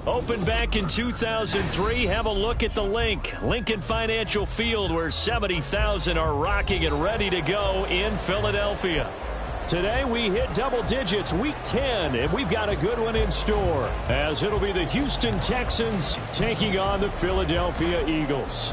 Opened back in 2003, have a look at the Lincoln Financial Field, where 70,000 are rocking and ready to go in Philadelphia. Today we hit double digits, week 10, and we've got a good one in store, as it'll be the Houston Texans taking on the Philadelphia Eagles.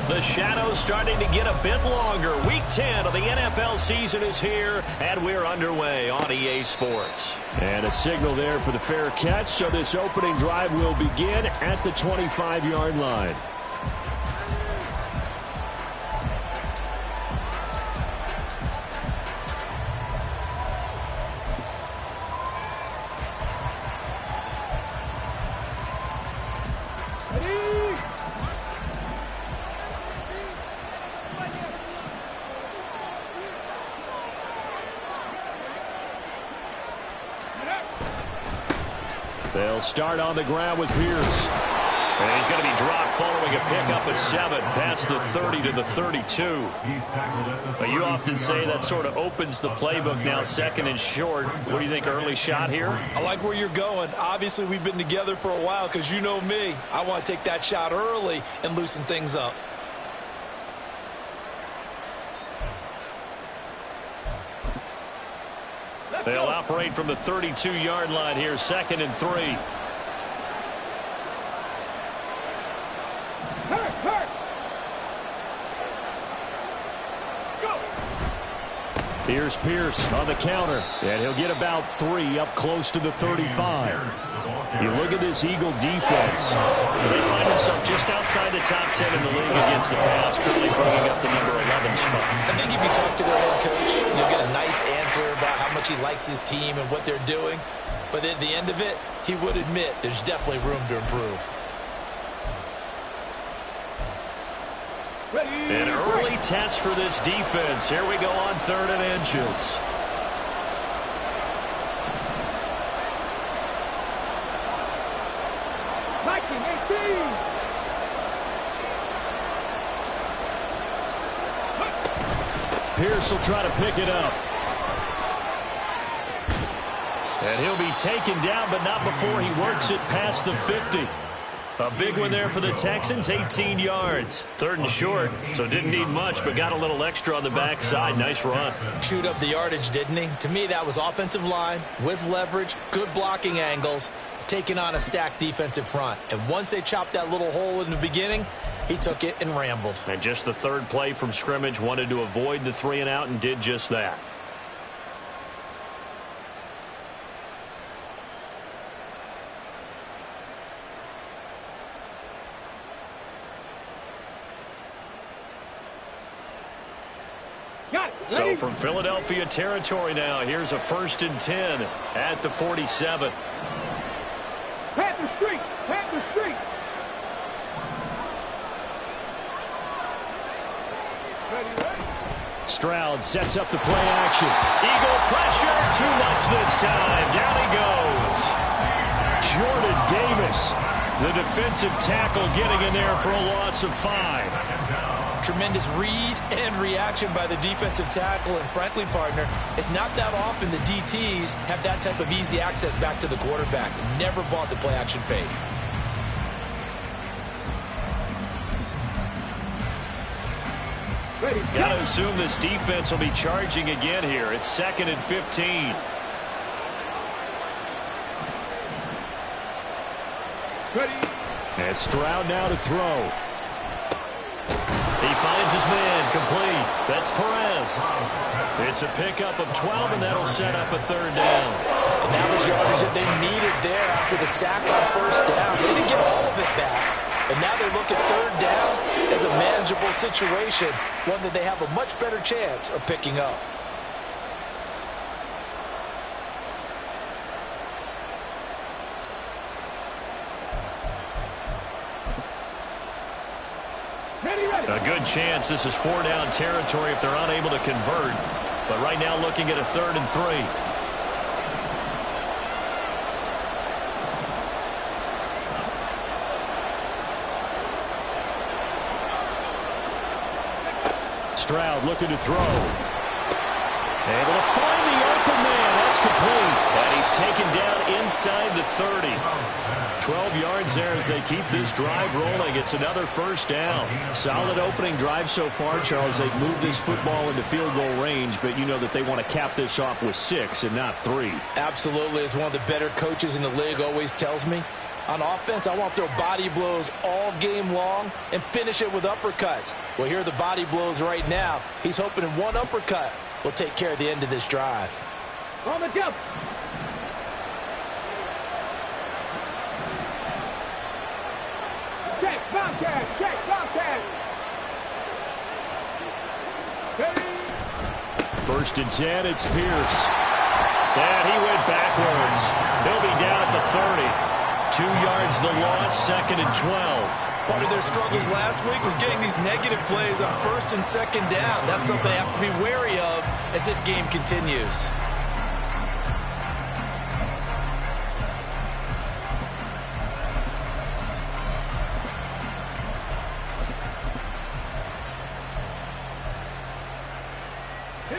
The shadows starting to get a bit longer. Week 10 of the NFL season is here, and we're underway on EA Sports. And a signal there for the fair catch, so this opening drive will begin at the 25-yard line. They'll start on the ground with Pierce. And he's going to be dropped following a pickup of 7 past the 30 to the 32. But you often say that sort of opens the playbook now, second and short. What do you think, early shot here? I like where you're going. Obviously, we've been together for a while because you know me. I want to take that shot early and loosen things up. They'll operate from the 32-yard line here, second and 3. Here's Pierce on the counter, and he'll get about 3 up close to the 35. You look at this Eagle defense. They find themselves just outside the top 10 in the league against the pass, currently bringing up the number 11 spot. I think if you talk to their head coach, you'll get a nice answer about how much he likes his team and what they're doing. But at the end of it, he would admit there's definitely room to improve. An early test for this defense. Here we go on 3rd and inches. Pierce will try to pick it up. And he'll be taken down, but not before he works it past the 50. A big one there for the Texans, 18 yards. 3rd and short, so didn't need much, but got a little extra on the backside. Nice run. Chewed up the yardage, didn't he? To me, that was offensive line with leverage, good blocking angles, taking on a stacked defensive front. And once they chopped that little hole in the beginning, he took it and rambled. And just the 3rd play from scrimmage, wanted to avoid the 3 and out and did just that. So from Philadelphia territory now, here's a 1st and 10 at the 47. Panther Street! Panther Street! Stroud sets up the play action. Eagle pressure, too much this time. Down he goes. Jordan Davis, the defensive tackle, getting in there for a loss of 5. Tremendous read and reaction by the defensive tackle, and frankly, partner, it's not that often the DTs have that type of easy access back to the quarterback. Never bought the play-action fade. Got to assume this defense will be charging again here. It's 2nd and 15. And Stroud now to throw. He finds his man, complete. That's Perez. It's a pickup of 12, and that'll set up a 3rd down. And that was yardage that they needed there after the sack on 1st down. They didn't get all of it back. And now they look at 3rd down as a manageable situation, one that they have a much better chance of picking up. A good chance this is 4-down territory if they're unable to convert. But right now looking at a 3rd and 3. Stroud looking to throw. Able to find the open man. That's taken down inside the 30. 12 yards there as they keep this drive rolling. It's another first down. Solid opening drive so far, Charles. They've moved this football into field goal range, but you know that they want to cap this off with 6 and not 3. Absolutely. As one of the better coaches in the league always tells me, on offense, I want to throw body blows all game long and finish it with uppercuts. Well, here are the body blows right now. He's hoping in one uppercut will take care of the end of this drive. On the jump. Check, Bobcat, check, Bobcat. First and 10, it's Pierce. And he went backwards. He'll be down at the 30. 2 yards the loss, 2nd and 12. Part of their struggles last week was getting these negative plays on 1st and 2nd down. That's something they have to be wary of as this game continues.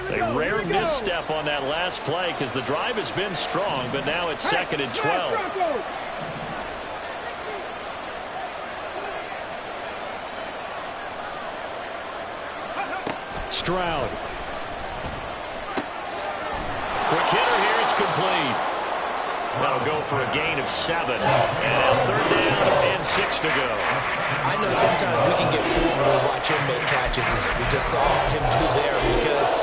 A rare misstep on that last play because the drive has been strong, but now it's 2nd and 12. Stroud. Quick hitter here, it's complete. That'll go for a gain of 7. And now 3rd down and 6 to go. I know sometimes we can get fooled when we watch him make catches, as we just saw him do there, because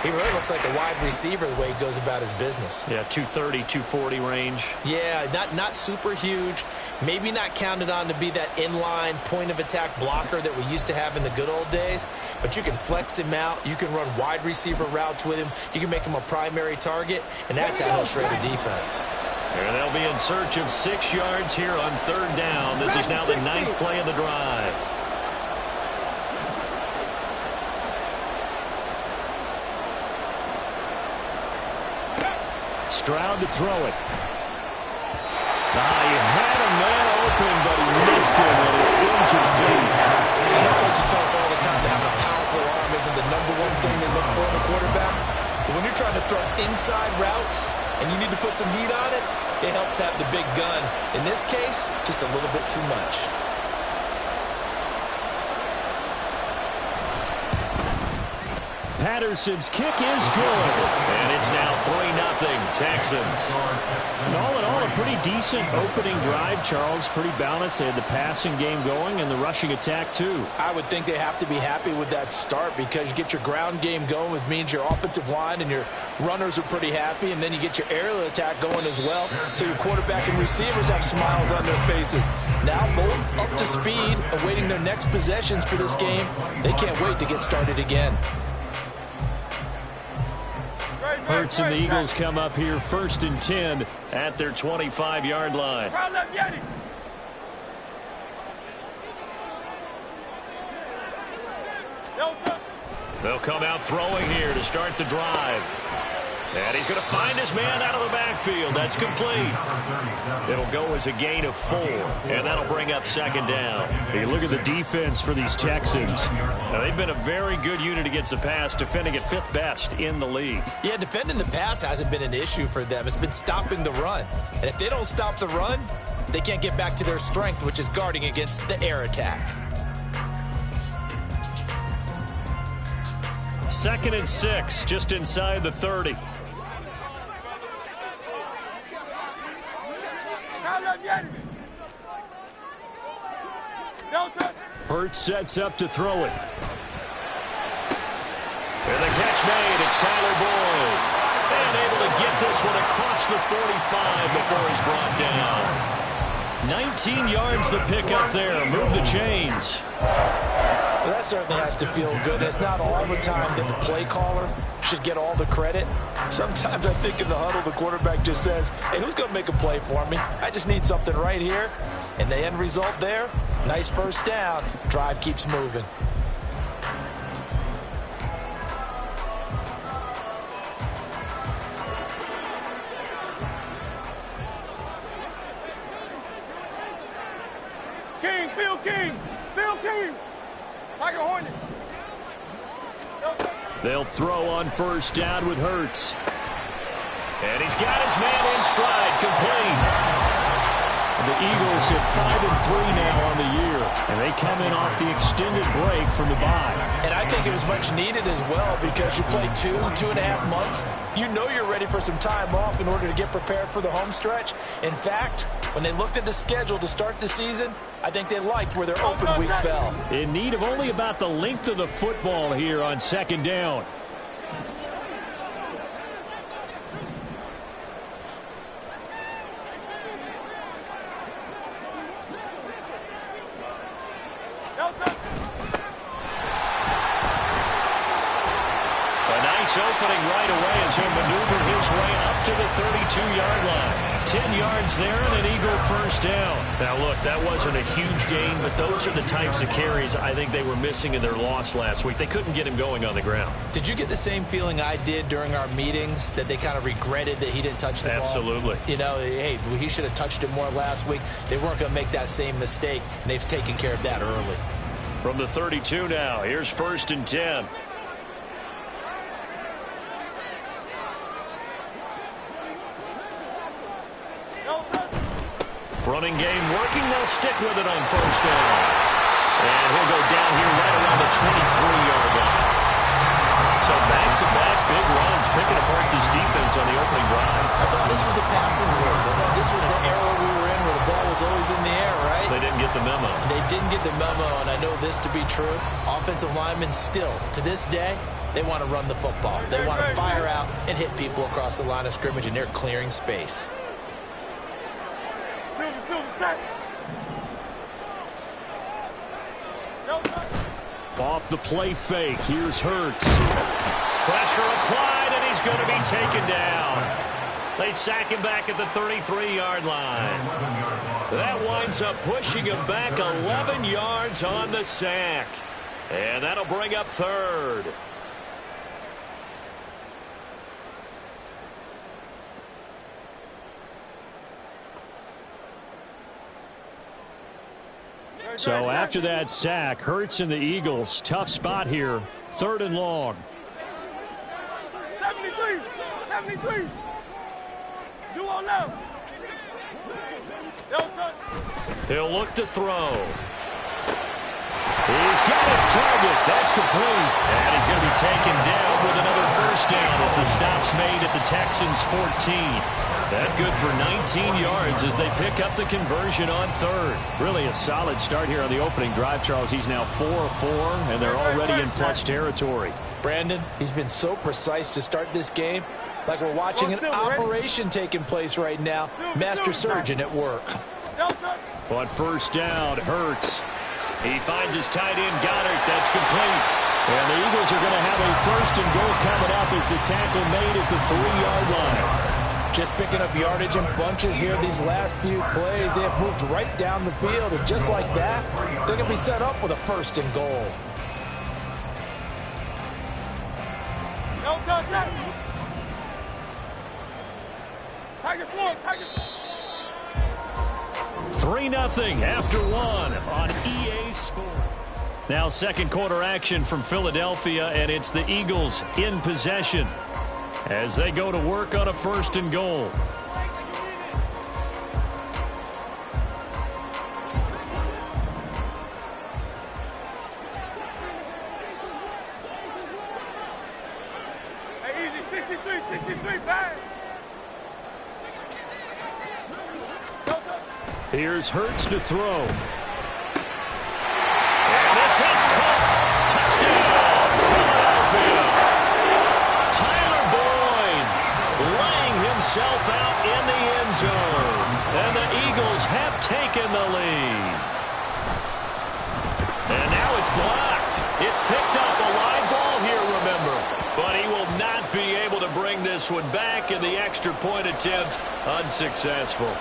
he really looks like a wide receiver the way he goes about his business. Yeah, 230, 240 range. Yeah, not super huge. Maybe not counted on to be that inline point-of-attack blocker that we used to have in the good old days. But you can flex him out. You can run wide receiver routes with him. You can make him a primary target, and that's how he'll shred a defense. And they'll be in search of 6 yards here on 3rd down. This is now the 9th play of the drive. Stroud to throw it. He had a man open, but he missed him, and it's incomplete. I know coaches tell us all the time that having a powerful arm isn't the #1 thing they look for in a quarterback. But when you're trying to throw inside routes and you need to put some heat on it, it helps have the big gun. In this case, just a little bit too much. Patterson's kick is good. And it's now 3-0 Texans. And all in all, a pretty decent opening drive, Charles. Pretty balanced. They had the passing game going and the rushing attack, too. I would think they have to be happy with that start because you get your ground game going, which means your offensive line and your runners are pretty happy, and then you get your aerial attack going as well. So your quarterback and receivers have smiles on their faces. Now both up to speed, awaiting their next possessions for this game. They can't wait to get started again. Hurts and the Eagles come up here 1st and 10 at their 25-yard line. They'll come out throwing here to start the drive. And he's going to find his man out of the backfield. That's complete. It'll go as a gain of 4, and that'll bring up 2nd down. You look at the defense for these Texans. Now, they've been a very good unit against the pass, defending at 5th best in the league. Yeah, defending the pass hasn't been an issue for them. It's been stopping the run. And if they don't stop the run, they can't get back to their strength, which is guarding against the air attack. 2nd and 6, just inside the 30. Hurts sets up to throw it. And the catch made. It's Tyler Boyd. And able to get this one across the 45 before he's brought down. 19 yards the pickup there. Move the chains. Well, that certainly has to feel good. It's not all the time that the play caller should get all the credit. Sometimes I think in the huddle, the quarterback just says, hey, who's going to make a play for me? I just need something right here. And the end result there, nice first down. Drive keeps moving. King, Phil King, Phil King. Tiger Hornet. They'll throw on 1st down with Hurts. And he's got his man in stride, complete. The Eagles at 5-3 now on the year, and they come in off the extended break from the bye. And I think it was much needed as well because you play 2.5 months. You know you're ready for some time off in order to get prepared for the home stretch. In fact, when they looked at the schedule to start the season, I think they liked where their open week fell. In need of only about the length of the football here on second down. Opening right away as he'll maneuver his way up to the 32-yard line. 10 yards there and an Eagle first down. Now, look, that wasn't a huge gain, but those are the types of carries I think they were missing in their loss last week. They couldn't get him going on the ground. Did you get the same feeling I did during our meetings, that they kind of regretted that he didn't touch the ball? Absolutely. You know, hey, he should have touched it more last week. They weren't going to make that same mistake, and they've taken care of that early. From the 32 now, here's 1st and 10. Running game working. They'll stick with it on 1st down. And he'll go down here right around the 23-yard line. So back-to-back big runs, picking apart this defense on the opening drive. I thought this was a passing league. I thought this was the era we were in where the ball was always in the air, right? They didn't get the memo. They didn't get the memo, and I know this to be true. Offensive linemen still, to this day, they want to run the football. They want to fire out and hit people across the line of scrimmage, and they're clearing space. Off the play fake, here's Hurts. Pressure applied, and he's going to be taken down. They sack him back at the 33-yard line. That winds up pushing him back 11 yards on the sack. And that'll bring up 3rd. So after that sack, Hurts and the Eagles, tough spot here, 3rd and long. 73. Do on left. He'll look to throw. He's got his target. That's complete. And he's going to be taken down with another 1st down as the stop's made at the Texans' 14. That good for 19 yards as they pick up the conversion on 3rd. Really a solid start here on the opening drive, Charles. He's now 4 of 4, and they're already in plus territory. Brandon, he's been so precise to start this game. Like we're watching an operation taking place right now. Master surgeon at work. On 1st down, Hurts. He finds his tight end, Goddard. That's complete. And the Eagles are going to have a 1st and goal coming up as the tackle made at the 3-yard line. Just picking up yardage in bunches here these last few plays. They have moved right down the field, and just like that, they're going to be set up with a 1st and goal. No touchdown. Tigers one, Tigers. 3-0 after 1 on EA Score. Now 2nd quarter action from Philadelphia, and it's the Eagles in possession as they go to work on a 1st and goal. Hey, easy, 63, bang. Here's Hurts to throw. And this is caught. Touchdown, Philadelphia. Tyler Boyd laying himself out in the end zone. And the Eagles have taken the lead. And now it's blocked. It's picked up a live ball here, remember. But he will not be able to bring this one back, and the extra point attempt unsuccessful.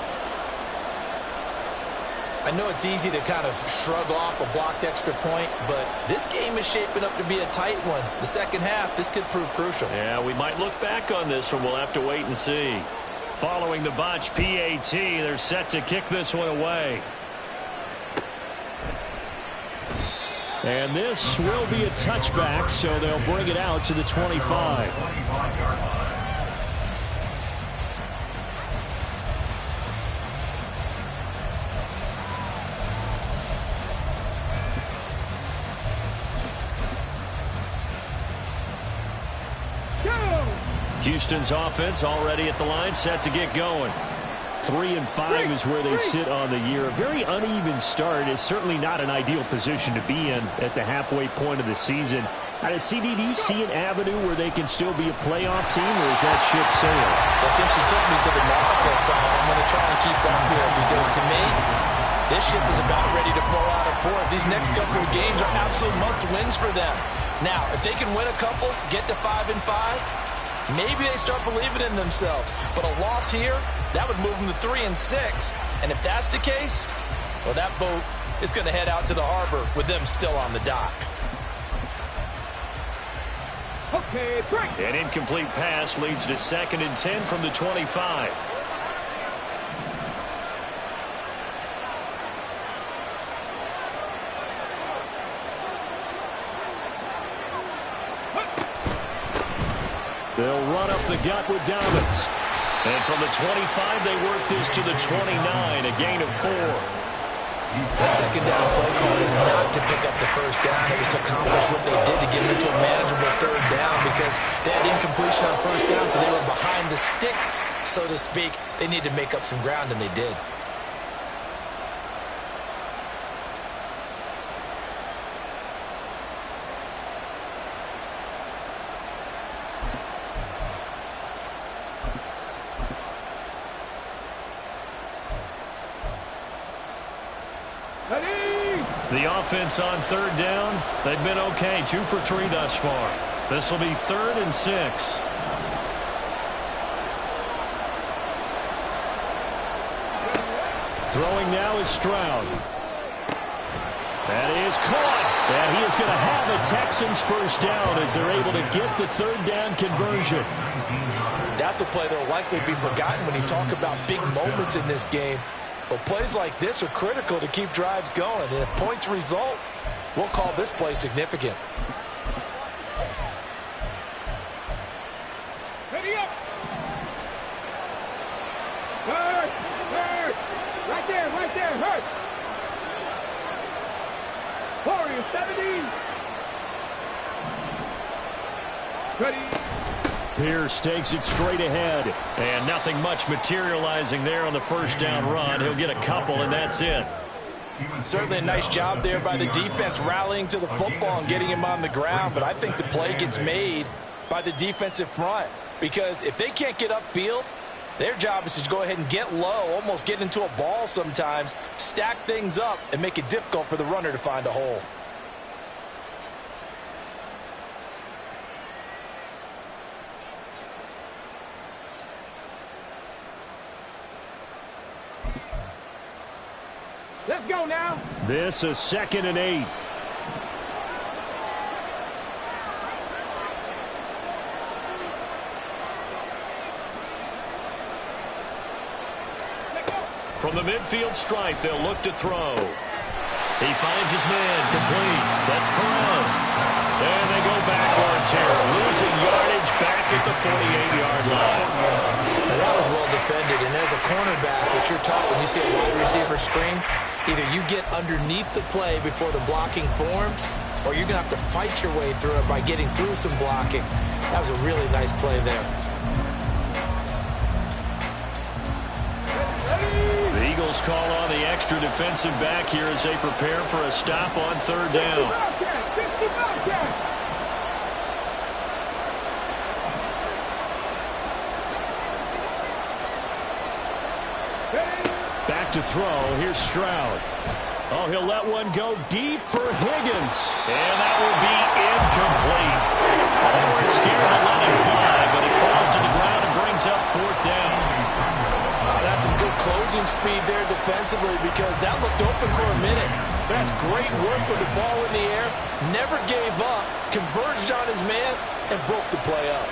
I know it's easy to kind of shrug off a blocked extra point, but this game is shaping up to be a tight one. The second half, this could prove crucial. Yeah, we might look back on this one. We'll have to wait and see. Following the botch PAT, they're set to kick this one away. And this will be a touchback, so they'll bring it out to the 25. Houston's offense already at the line, set to get going. 3-5 is where they sit on the year. A very uneven start is certainly not an ideal position to be in at the halfway point of the season. CD, do you see an avenue where they can still be a playoff team, or is that ship sailed? Well, since you took me to the nautical side, I'm going to try and keep up here because, to me, this ship is about ready to pull out of port. These next couple of games are absolute must-wins for them. Now, if they can win a couple, get to 5-5, maybe they start believing in themselves. But a loss here, that would move them to 3-6. And if that's the case, well, that boat is going to head out to the harbor with them still on the dock. Okay, break. An incomplete pass leads to 2nd and 10 from the 25. They'll run up the gut with Dobbins. And from the 25, they work this to the 29, a gain of 4. That second down play call was not to pick up the first down. It was to accomplish what they did to get into a manageable 3rd down because they had incompletion on 1st down, so they were behind the sticks, so to speak. They needed to make up some ground, and they did. The offense on 3rd down, they've been okay. 2 for 3 thus far. This will be 3rd and 6. Throwing now is Stroud. That is caught. And he is going to have a Texans first down as they're able to get the 3rd down conversion. That's a play that will likely be forgotten when you talk about big moments in this game. But plays like this are critical to keep drives going. And if points result, we'll call this play significant. Ready up. Hurt. Hurt. Right there. Right there. Hurt. Warrior 70. Ready. Pierce takes it straight ahead, and nothing much materializing there on the first down run. He'll get a couple, and that's it. Certainly a nice job there by the defense rallying to the football and getting him on the ground, but I think the play gets made by the defensive front because if they can't get upfield, their job is to go ahead and get low, almost get into a ball sometimes, stack things up, and make it difficult for the runner to find a hole. Let's go now. This is 2nd and 8. From the midfield stripe, they'll look to throw. He finds his man, complete. That's Perez. And they go backwards here, losing yardage back at the 48-yard line. And that was well defended. And as a cornerback, what you're taught when you see a wide receiver screen, either you get underneath the play before the blocking forms, or you're going to have to fight your way through it by getting through some blocking. That was a really nice play there. The Eagles call on the extra defensive back here as they prepare for a stop on 3rd down. Back to throw. Here's Stroud. Oh, he'll let one go deep for Higgins. And that will be incomplete. They weren't scared to let him fly, but it falls to the ground and brings up 4th down. That's some good closing speed there defensively because that looked open for a minute. That's great work with the ball in the air. Never gave up, converged on his man, and broke the play up.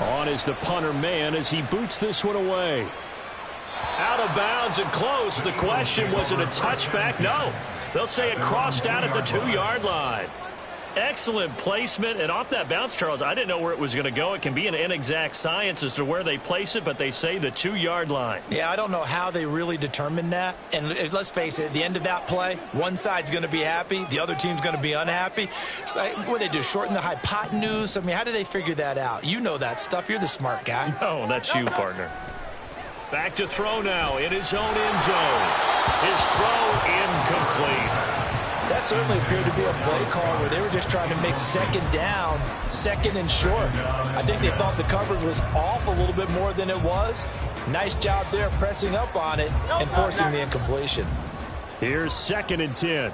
On is the punter man as he boots this one away. Out of bounds and close. The question, was it a touchback? No. They'll say it crossed out at the 2-yard line. Excellent placement, and off that bounce, Charles, I didn't know where it was going to go. It can be an inexact science as to where they place it, but they say the 2-yard line. Yeah, I don't know how they really determined that. And let's face it, at the end of that play, one side's going to be happy, the other team's going to be unhappy. It's like, what do they do, shorten the hypotenuse? I mean, how do they figure that out? You know that stuff. You're the smart guy. Oh, that's you, partner. Back to throw now in his own end zone. His throw incomplete. That certainly appeared to be a play call where they were just trying to make second down, second and short. I think they thought the coverage was off a little bit more than it was. Nice job there pressing up on it and forcing the incompletion. Here's 2nd and 10.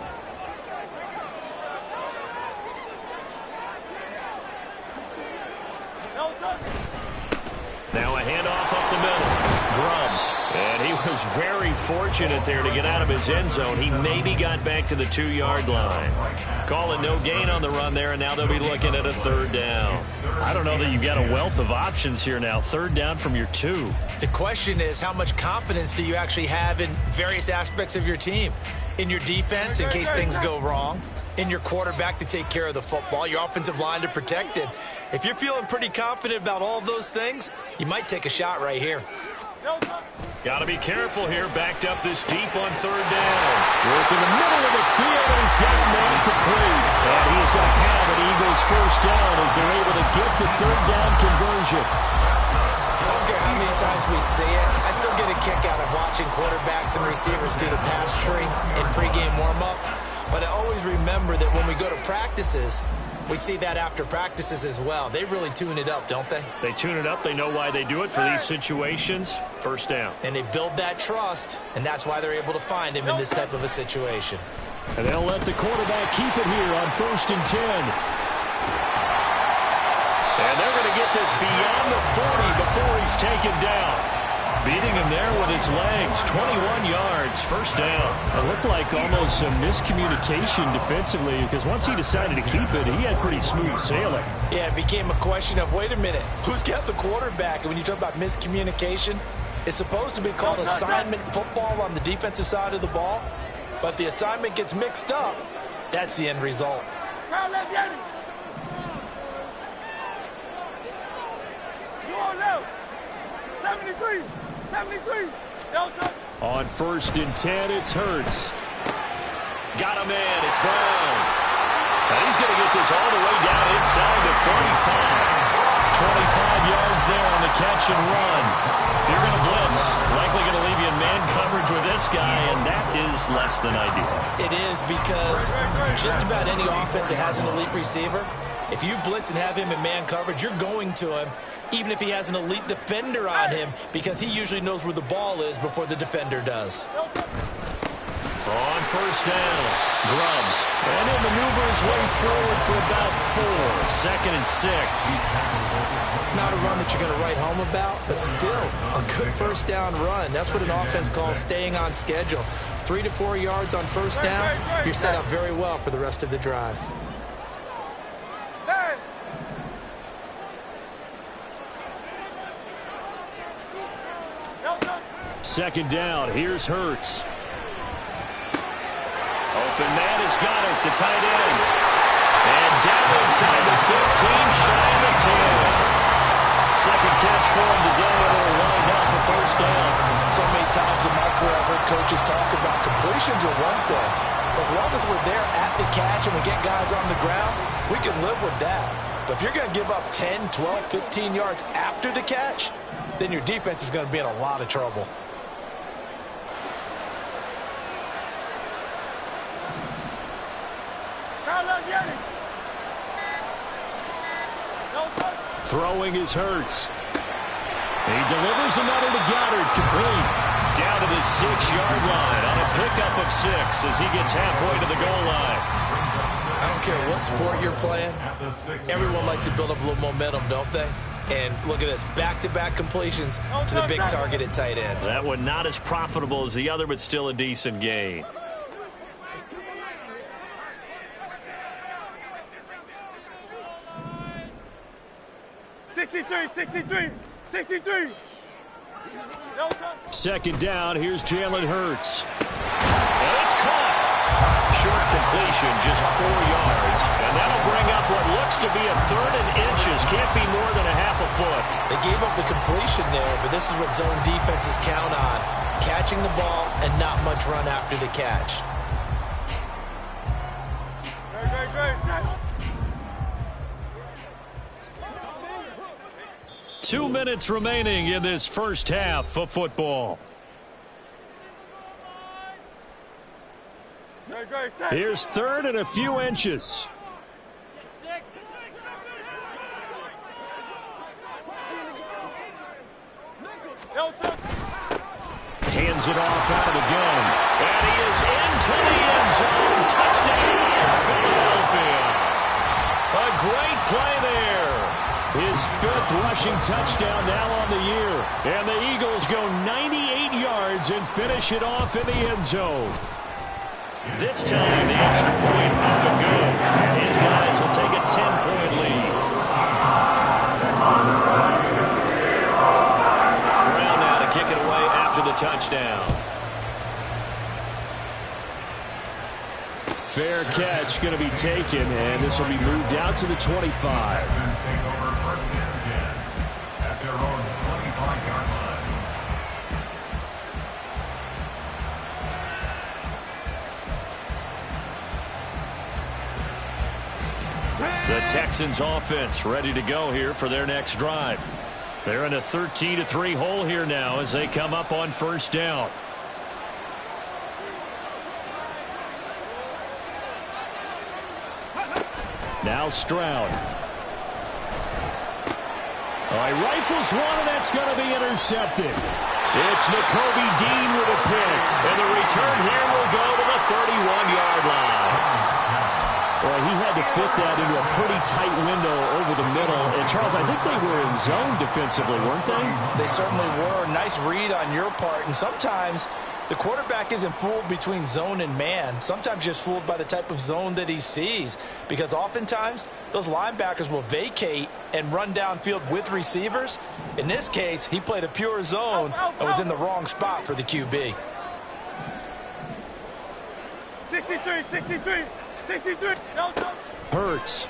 Now a handoff up the middle. Grubbs. And he was very fortunate there to get out of his end zone. He maybe got back to the 2-yard line. Call it no gain on the run there, and now they'll be looking at a 3rd down. I don't know that you've got a wealth of options here now. 3rd down from your 2. The question is, how much confidence do you actually have in various aspects of your team? In your defense, in case things go wrong. In your quarterback to take care of the football, your offensive line to protect it. If you're feeling pretty confident about all of those things, you might take a shot right here. Got to be careful here. Backed up this deep on 3rd down. Work in the middle of the field, and he's got a man complete. And he's going to have an Eagles 1st down as they're able to get the 3rd down conversion. I don't care how many times we see it. I still get a kick out of watching quarterbacks and receivers do the pass tree in pregame warm-up. But I always remember that when we go to practices, we see that after practices as well. They really tune it up, don't they? They tune it up. They know why they do it for these situations. 1st down. And they build that trust, and that's why they're able to find him in this type of a situation. And they'll let the quarterback keep it here on 1st and 10. And they're going to get this beyond the 40 before he's taken down. Beating him there with his legs. 21 yards, 1st down. It looked like almost some miscommunication defensively because once he decided to keep it, he had pretty smooth sailing. Yeah, it became a question of, wait a minute, who's got the quarterback? And when you talk about miscommunication, it's supposed to be called assignment football on the defensive side of the ball. But the assignment gets mixed up. That's the end result. On 1st and 10, it's Hurts. Got a man, it's Brown. And he's going to get this all the way down inside the 45. 25 yards there on the catch and run. If you're going to blitz, likely going to leave you in man coverage with this guy, and that is less than ideal. It is, because just about any offense that has an elite receiver, if you blitz and have him in man coverage, you're going to him, even if he has an elite defender on him, because he usually knows where the ball is before the defender does. On 1st down, Grubbs. And he'll maneuver his way forward for about 4. 2nd and 6. Not a run that you're going to write home about, but still a good 1st down run. That's what an offense calls staying on schedule. 3 to 4 yards on 1st down, you're set up very well for the rest of the drive. Second down, here's Hurts. Open man has got it, the tight end. And down inside the 15, shy of the 10. Second catch for him today, and it'll wind up a 1st down. So many times in my career I've heard coaches talk about completions are one thing. As long as we're there at the catch and we get guys on the ground, we can live with that. But if you're going to give up 10, 12, 15 yards after the catch, then your defense is going to be in a lot of trouble. Throwing is Hurts. He delivers another to Goddard, complete. Down to the 6-yard line on a pickup of 6 as he gets halfway to the goal line. I don't care what sport you're playing. Everyone likes to build up a little momentum, don't they? And look at this, back-to-back completions to the big target at tight end. That one not as profitable as the other, but still a decent gain. Second down, here's Jalen Hurts. And it's caught. short completion, just 4 yards. And that'll bring up what looks to be a 3rd and inches. Can't be more than a half a foot. They gave up the completion there, but this is what zone defenses count on. Catching the ball and not much run after the catch. 2 minutes remaining in this first half of football. Here's 3rd and a few inches. Hands it off out of the gun. And he is into the end zone. Touchdown, Philadelphia. A great play there. His 5th rushing touchdown now on the year. And the Eagles go 98 yards and finish it off in the end zone. This time, the extra point up and good. And his guys will take a 10-point lead. Brown now to kick it away after the touchdown. Fair catch going to be taken, and this will be moved out to the 25. The Texans offense ready to go here for their next drive. They're in a 13-3 hole here now as they come up on 1st down. Now Stroud. He rifles one, and that's going to be intercepted. It's Nakobe Dean with a pick, and the return here will go to the 31-yard line. Well, he had to fit that into a pretty tight window over the middle. And, Charles, I think they were in zone defensively, weren't they? They certainly were. Nice read on your part. And sometimes the quarterback isn't fooled between zone and man. Sometimes just fooled by the type of zone that he sees. Because oftentimes, those linebackers will vacate and run downfield with receivers. In this case, he played a pure zone and was in the wrong spot for the QB. 63, 63. 63. Hurts.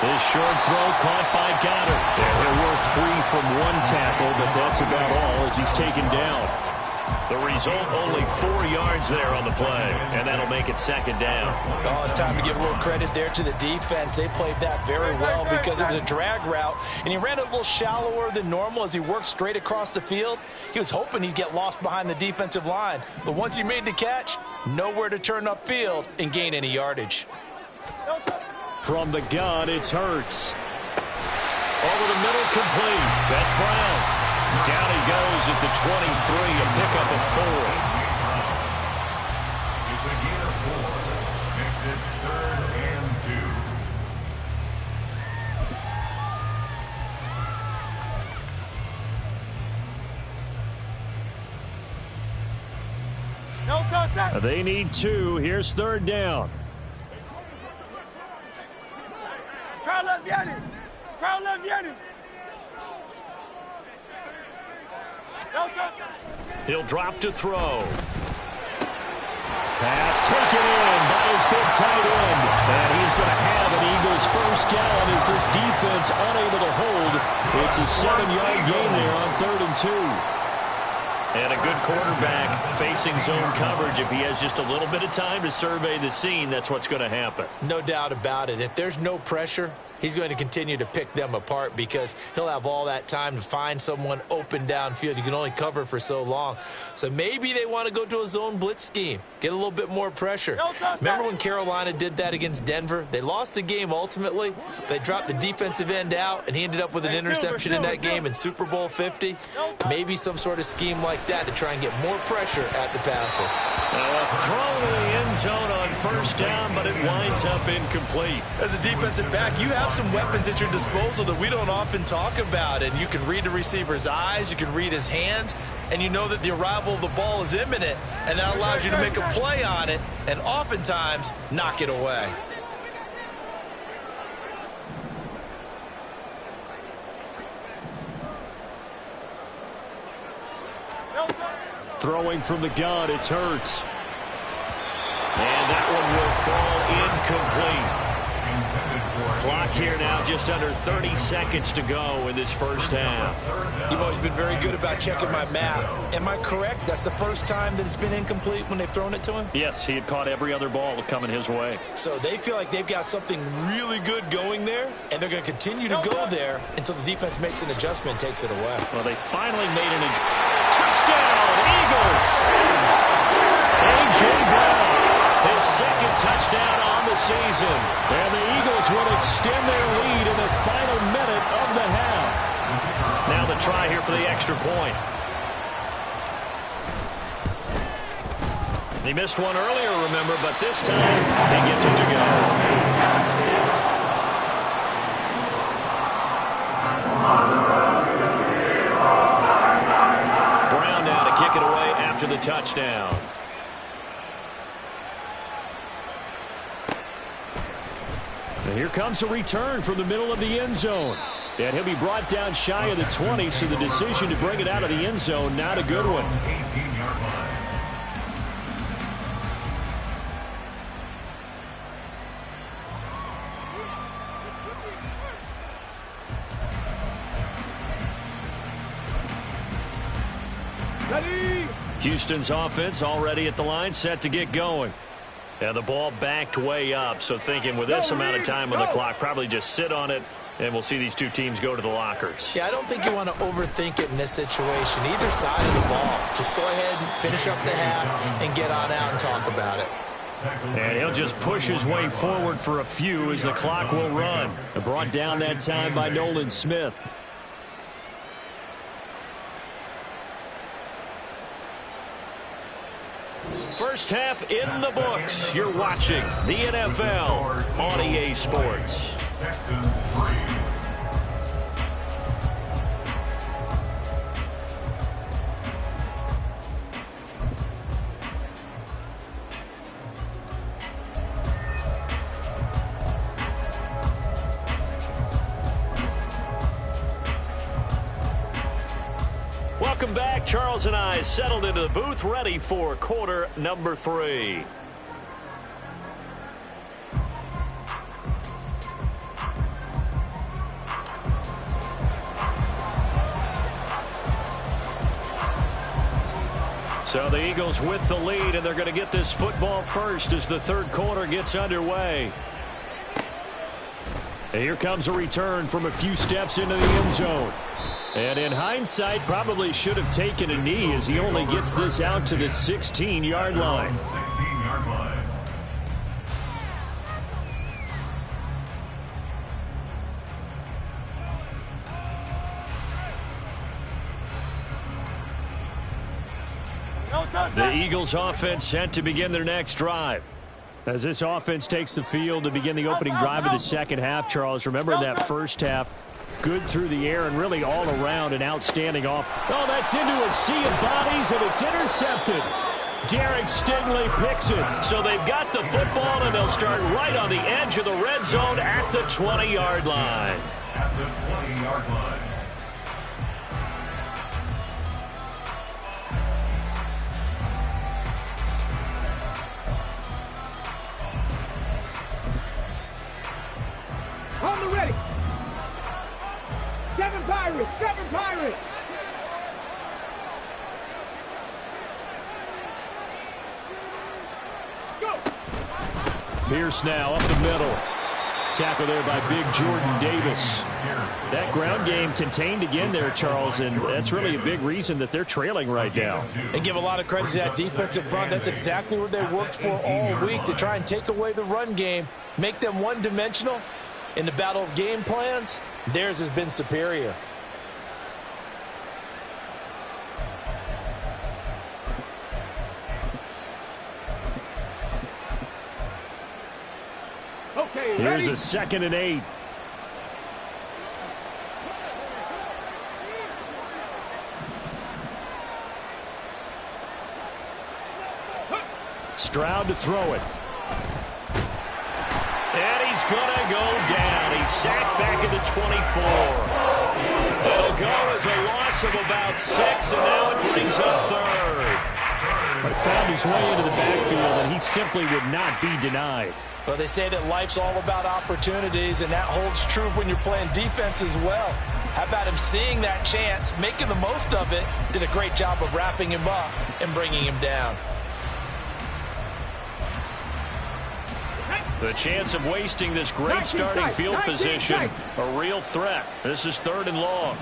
This short throw caught by Goddard. They'll work free from one tackle, but that's about all as he's taken down. The result, only 4 yards there on the play, and that'll make it 2nd down. Oh, it's time to give a little credit there to the defense. They played that very well because it was a drag route, and he ran it a little shallower than normal as he worked straight across the field. He was hoping he'd get lost behind the defensive line, but once he made the catch, nowhere to turn upfield and gain any yardage. From the gun, it's Hurts. Over the middle, complete. That's Brown. Down he goes at the 23, a pickup of 4. It's a gain of 4. Makes it 3rd and 2. No touch. They need 2. Here's 3rd down. Crowd left Yanni. Crowd left Yanni. No touch. He'll drop to throw. Pass taken in by his big tight end. And he's going to have an Eagles 1st down as this defense unable to hold. It's a 7-yard gain there on 3rd and 2. And a good quarterback facing zone coverage. If he has just a little bit of time to survey the scene, that's what's going to happen. No doubt about it. If there's no pressure, he's going to continue to pick them apart because he'll have all that time to find someone open downfield. You can only cover for so long. So maybe they want to go to a zone blitz scheme, get a little bit more pressure. Remember when Carolina did that against Denver? They lost the game ultimately. They dropped the defensive end out, and he ended up with an interception in that game in Super Bowl 50. Maybe some sort of scheme like that to try and get more pressure at the passer. A throw to the end zone on 1st down, but it winds up incomplete. As a defensive back, you have some weapons at your disposal that we don't often talk about, and you can read the receiver's eyes, you can read his hands, and you know that the arrival of the ball is imminent, and that allows you to make a play on it and oftentimes knock it away. Throwing from the gun, it's Hurts. here now, just under 30 seconds to go in this first half. You've always been very good about checking my math. Am I correct? That's the first time that it's been incomplete when they've thrown it to him? Yes, he had caught every other ball coming his way. So they feel like they've got something really good going there, and they're going to continue to go there until the defense makes an adjustment and takes it away. Well, they finally made an touchdown, Eagles! A.J. Brown, his second touchdown on the season. And the Eagles will extend their lead in the final minute of the half. Now the try here for the extra point. He missed one earlier, remember, but this time he gets it to go. Brown now to kick it away after the touchdown. And here comes a return from the middle of the end zone. And he'll be brought down shy of the 20, so the decision to bring it out of the end zone, not a good one. 18-yard line. Houston's offense already at the line, set to get going. And the ball backed way up, so thinking with this amount of time on the clock, probably just sit on it, and we'll see these two teams go to the lockers. Yeah, I don't think you want to overthink it in this situation. Either side of the ball. Just go ahead and finish up the half and get on out and talk about it. And he'll just push his way forward for a few as the clock will run. Brought down that time by Nolan Smith. First half in the books. You're watching the NFL on EA Sports. Texans 3. Welcome back. Charles and I settled into the booth, ready for quarter number 3. So the Eagles with the lead, and they're going to get this football first as the third quarter gets underway. And here comes a return from a few steps into the end zone. And in hindsight, probably should have taken a knee as he only gets this out to the 16-yard line. 16-yard line. The Eagles offense set to begin their next drive. As this offense takes the field to begin the opening drive of the second half, Charles, remember that first half, good through the air and really all around an outstanding off. Oh, that's into a sea of bodies, and it's intercepted. Derek Stingley picks it. So they've got the football, and they'll start right on the edge of the red zone at the 20-yard line. At the 20-yard line. On the ready. Seven Pirates. Seven Pirates. Go. Pierce now up the middle. Tackle there by big Jordan Davis. That ground game contained again there, Charles, and that's really a big reason that they're trailing right now. And give a lot of credit to that defensive front. That's exactly what they worked for all week, to try and take away the run game, make them one-dimensional. In the battle of game plans, theirs has been superior. Okay, Here's ready. a 2nd and 8. Stroud to throw it. And he's going to go down. He's sacked back at the 24. It'll go as a loss of about 6, and now it brings up third. But found his way into the backfield, and he simply would not be denied. Well, they say that life's all about opportunities, and that holds true when you're playing defense as well. How about him seeing that chance, making the most of it, did a great job of wrapping him up and bringing him down. The chance of wasting this great starting field position, a real threat. This is 3rd and long.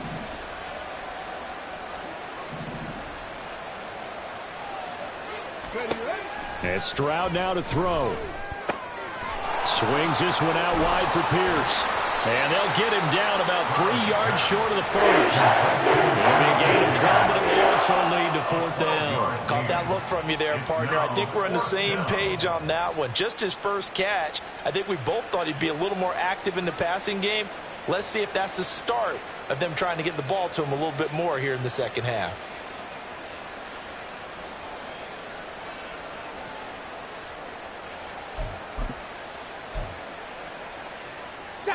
And Stroud now to throw. Swings this one out wide for Pierce. And they'll get him down about 3 yards short of the first. It'll be a gain of 12, but it will also lead to 4th down. Caught that look from you there, partner. I think we're on the same page on that one. Just his first catch. I think we both thought he'd be a little more active in the passing game. Let's see if that's the start of them trying to get the ball to him a little bit more here in the second half.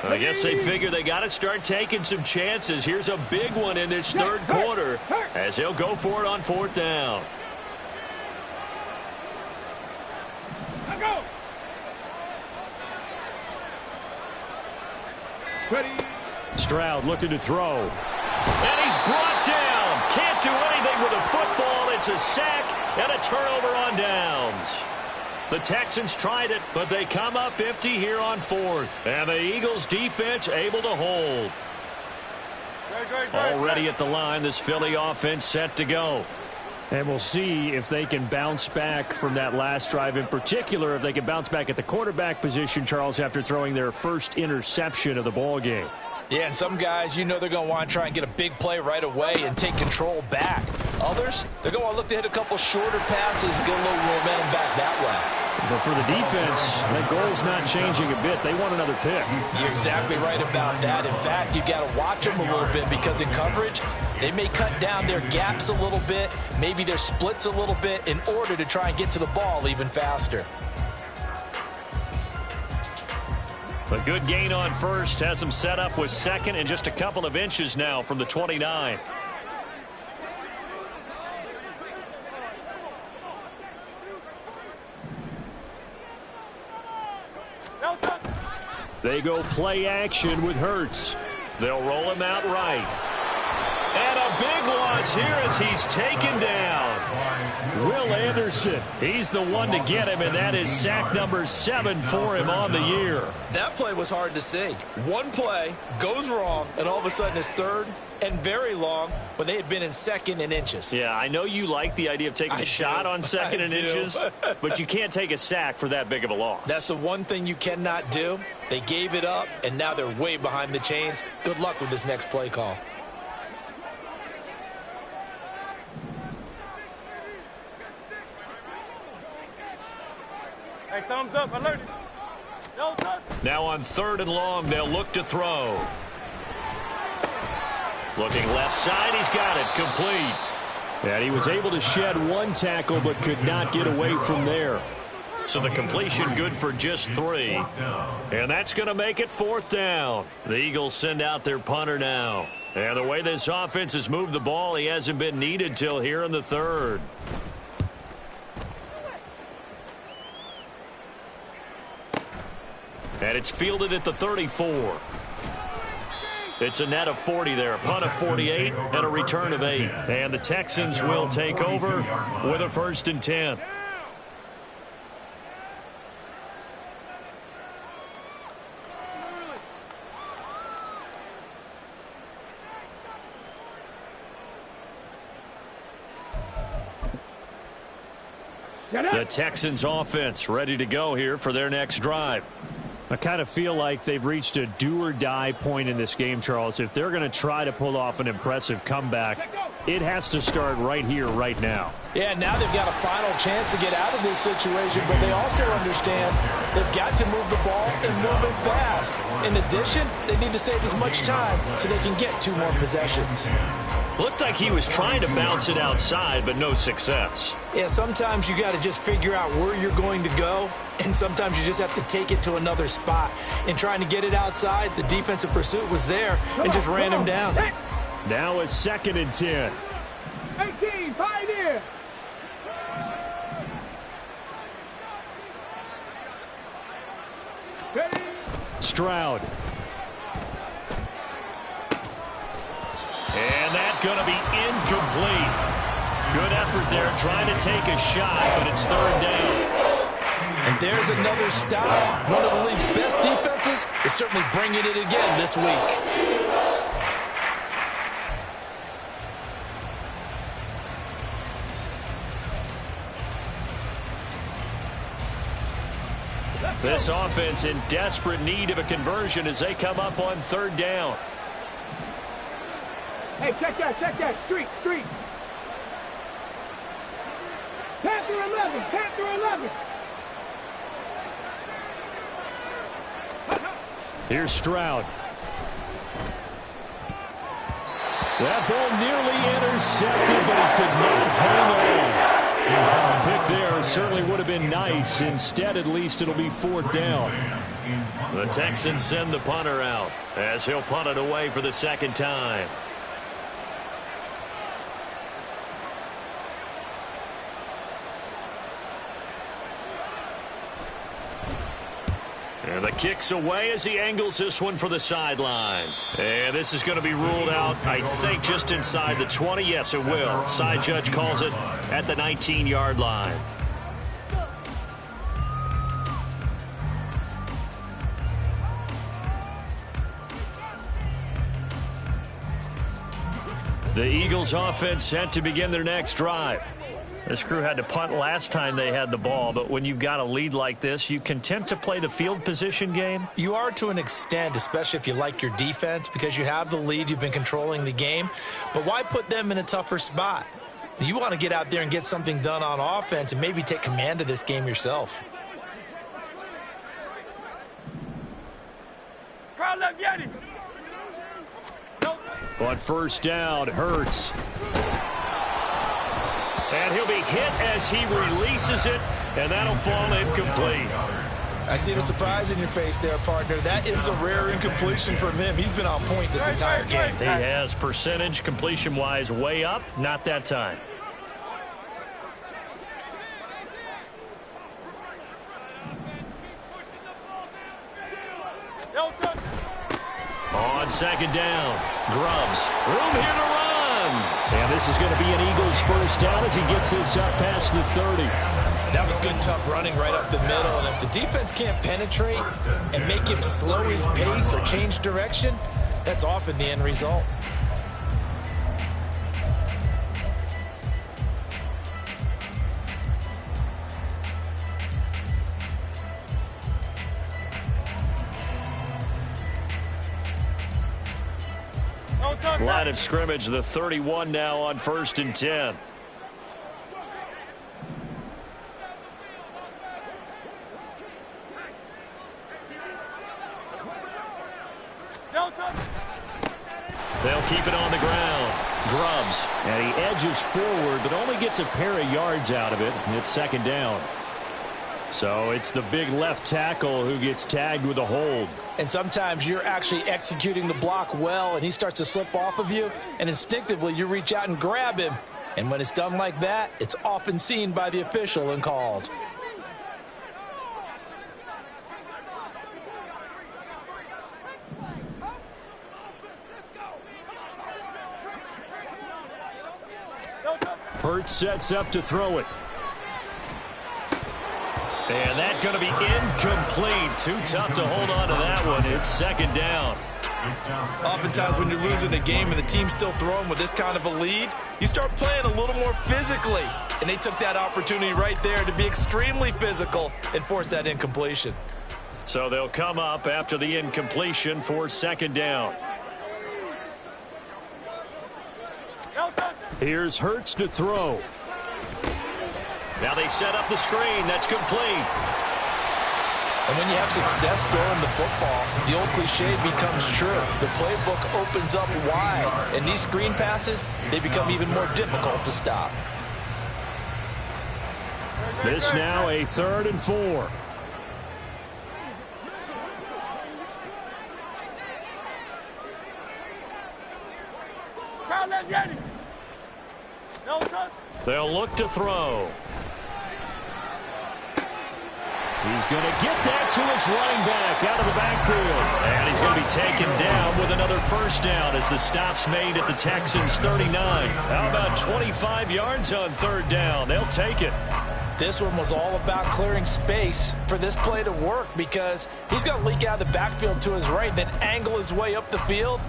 I guess they figure they got to start taking some chances. Here's a big one in this 3rd quarter as he'll go for it on 4th down. Stroud looking to throw. And he's brought down. Can't do anything with a football. It's a sack and a turnover on downs. The Texans tried it, but they come up empty here on 4th. And the Eagles defense able to hold. Already at the line, this Philly offense set to go. And we'll see if they can bounce back from that last drive, in particular if they can bounce back at the quarterback position, Charles, after throwing their first interception of the ball game. Yeah, and some guys, you know they're going to want to try and get a big play right away and take control back. Others, they're going to want to look to hit a couple shorter passes, get a little momentum back that way. But for the defense, that goal's not changing a bit. They want another pick. You're exactly right about that. In fact, you got to watch them a little bit because in coverage, they may cut down their gaps a little bit, maybe their splits a little bit in order to try and get to the ball even faster. A good gain on first has them set up with 2nd and just a couple of inches now from the 29. They go play action with Hurts. They'll roll him out right. And a big loss here as he's taken down. Will Anderson, he's the one to get him, and that is sack number 7 for him on the year. That play was hard to see. One play goes wrong, and all of a sudden it's 3rd and very long when they had been in 2nd and inches. Yeah, I know you like the idea of taking a shot on 2nd and inches, but you can't take a sack for that big of a loss. That's the one thing you cannot do. They gave it up, and now they're way behind the chains. Good luck with this next play call. Hey, thumbs up, alert. Now on 3rd and long, they'll look to throw. Looking left side, he's got it, complete. And he was able to shed one tackle, but could not get away from there. So the completion good for just 3. And that's going to make it 4th down. The Eagles send out their punter now. And the way this offense has moved the ball, he hasn't been needed till here in the 3rd. And it's fielded at the 34. It's a net of 40 there, a punt of 48, and a return of 8. And the Texans will take over with a 1st and 10. The Texans offense ready to go here for their next drive. I kind of feel like they've reached a do-or-die point in this game, Charles. If they're going to try to pull off an impressive comeback, it has to start right here, right now. Yeah, now they've got a final chance to get out of this situation, but they also understand they've got to move the ball and move it fast. In addition, they need to save as much time so they can get 2 more possessions. Looked like he was trying to bounce it outside, but no success. Yeah, sometimes you got to just figure out where you're going to go, and sometimes you just have to take it to another spot. In trying to get it outside, the defensive pursuit was there and just ran him down. Now a 2nd and 10. 18, Pioneer. Stroud. And that's going to be incomplete. Good effort there trying to take a shot, but it's third down. And there's another stop. One of the league's best defenses is certainly bringing it again this week. This offense in desperate need of a conversion as they come up on third down. Hey, check that. Street. Panther 11. Here's Stroud. That ball nearly intercepted, but he could not hang on. Pick there certainly would have been nice. Instead, at least it'll be fourth down. The Texans send the punter out as he'll punt it away for the second time. And the kick's away as he angles this one for the sideline. And this is going to be ruled out, I think, just inside the 20. Yes, it will. Side judge calls it at the 19-yard line. The Eagles offense set to begin their next drive. This crew had to punt last time they had the ball, but when you've got a lead like this, you content to play the field position game? You are to an extent, especially if you like your defense, because you have the lead, you've been controlling the game. But why put them in a tougher spot? You want to get out there and get something done on offense and maybe take command of this game yourself. On first down, Hurts. And he'll be hit as he releases it, and that'll fall incomplete. I see the surprise in your face there, partner. That is a rare incompletion from him. He's been on point this entire game. He has percentage completion-wise way up, not that time. On second down, Grubbs. Room here to run. And this is going to be an Eagles first down as he gets this up past the 30. That was good, tough running right up the middle. And if the defense can't penetrate and make him slow his pace or change direction, that's often the end result. Line of scrimmage, the 31 now on 1st and 10. They'll keep it on the ground. Grubbs. And he edges forward, but only gets a pair of yards out of it. It's second down. So it's the big left tackle who gets tagged with a hold. And sometimes you're actually executing the block well, and he starts to slip off of you, and instinctively you reach out and grab him. And when it's done like that, it's often seen by the official and called. Hurts sets up to throw it. And that's going to be incomplete. Too tough to hold on to that one. It's second down. Oftentimes when you're losing a game and the team's still throwing with this kind of a lead, you start playing a little more physically. And they took that opportunity right there to be extremely physical and force that incompletion. So they'll come up after the incompletion for second down. Here's Hurts to throw. Now they set up the screen. That's complete. And when you have success throwing the football, the old cliche becomes true. The playbook opens up wide. And these screen passes, they become even more difficult to stop. This now a 3rd and 4. They'll look to throw. He's going to get that to his running back out of the backfield. And he's going to be taken down with another first down as the stop's made at the Texans' 39. How about 25 yards on third down? They'll take it. This one was all about clearing space for this play to work because he's going to leak out of the backfield to his right, then angle his way up the field.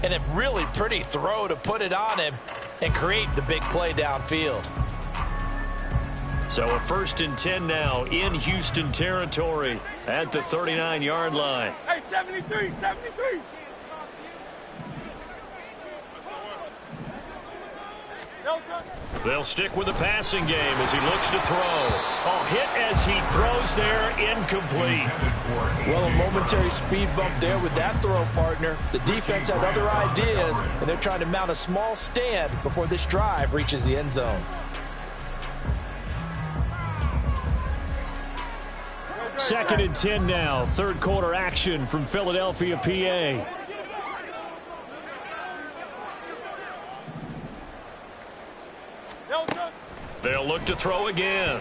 And a really pretty throw to put it on him and create the big play downfield. So a 1st and 10 now in Houston territory at the 39-yard line. Hey, 73, 73. They'll stick with the passing game as he looks to throw. Oh, hit as he throws there, incomplete. Well, a momentary speed bump there with that throw, partner. The defense had other ideas, and they're trying to mount a small stand before this drive reaches the end zone. 2nd and 10 now. Third quarter action from Philadelphia, PA. They'll look to throw again.